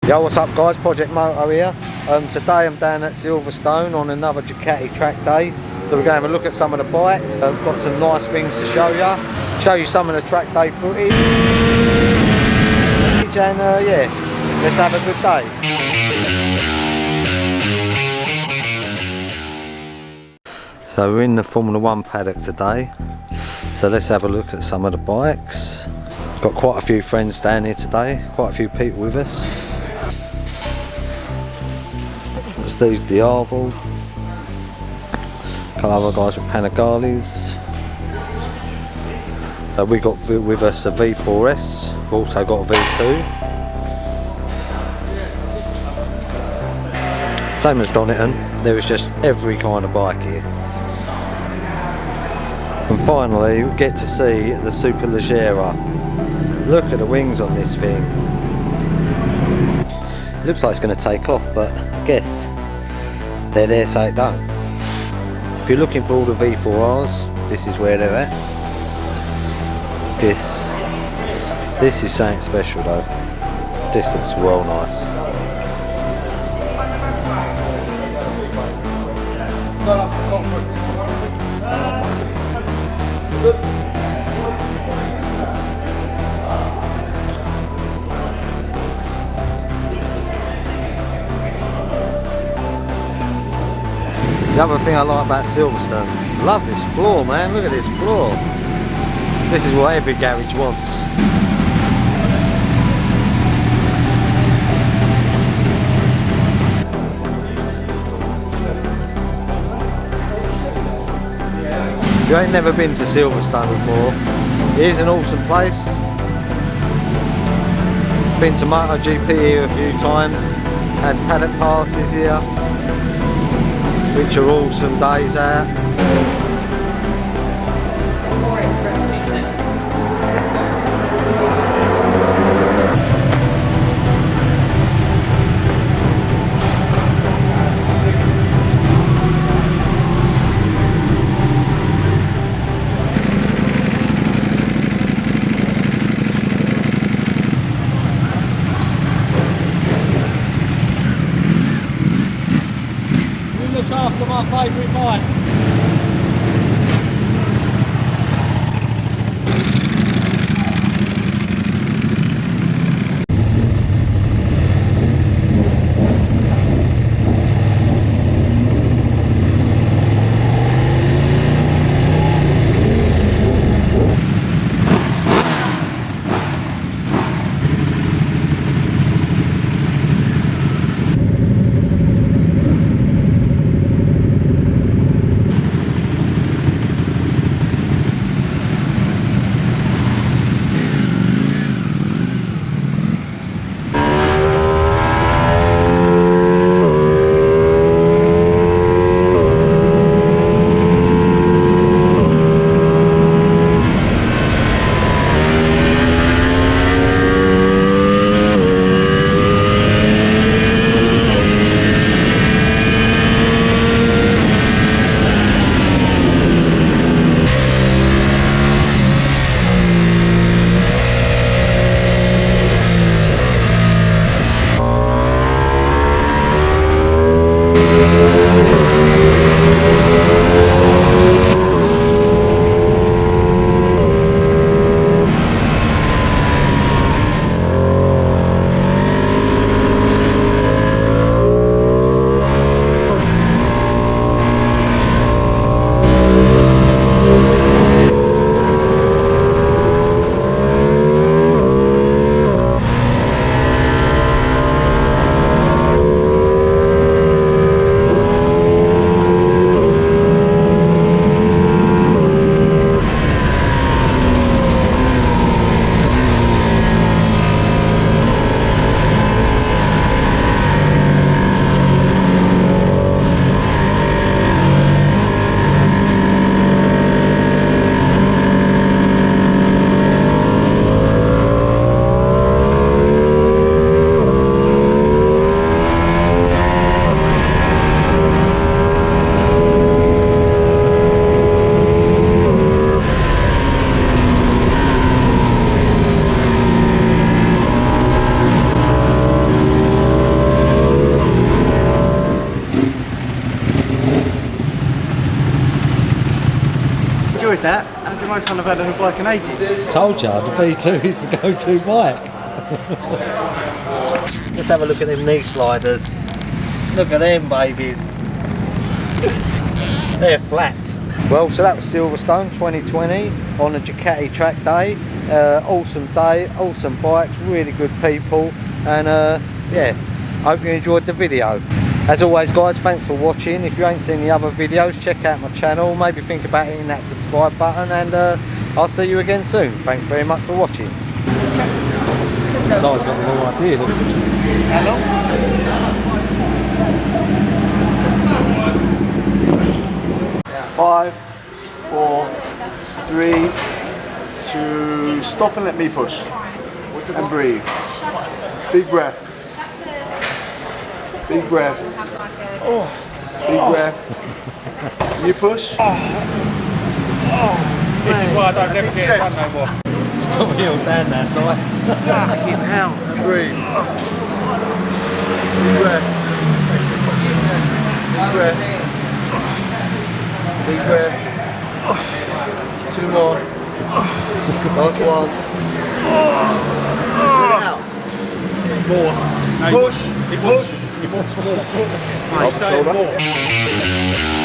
Yo, what's up guys, Project Moto here. Today I'm down at Silverstone on another Ducati track day. So we're going to have a look at some of the bikes. I've got some nice things to show you some of the track day footage. And yeah, let's have a good day. So we're in the Formula 1 paddock today. So let's have a look at some of the bikes. Got quite a few friends down here today, quite a few people with us. There's Diavo, a couple other guys with Panigales. We got with us a V4s, we've also got a V2. Same as Donington, there is just every kind of bike here. And finally we get to see the Superleggera. Look at the wings on this thing. It looks like it's going to take off, but I guess they're there so it don't. If you're looking for all the V4s, this is where they're at. This is something special though. This looks well nice. The other thing I like about Silverstone, I love this floor, man. Look at this floor. This is what every garage wants. If you ain't never been to Silverstone before, it is an awesome place. Been to MotoGP here a few times, had paddock passes here, which are awesome days out. Look after my favourite bike. enjoyed that. That was the most fun I've had on a bike in ages. Told you, the V2 is the go-to bike. Let's have a look at them knee sliders. Look at them babies. They're flat. Well, so that was Silverstone 2020 on a Ducati track day. Awesome day, awesome bikes, really good people, and yeah, hope you enjoyed the video. As always guys, thanks for watching. If you ain't seen the other videos, check out my channel, maybe think about hitting that subscribe button, and I'll see you again soon. Thanks very much for watching. Si's got the wrong idea, doesn't it? Hello? 5, 4, 3, 2, stop and let me push. And breathe. Big breath. Big breath. Big breath. You push. This is why I don't ever get it done no more. It's got me all down now, Si. Fucking hell. Breathe. Big breath. Big breath. Big breath. 2 more. Last one. Let it out. More. Push. He wants more. He's saying more.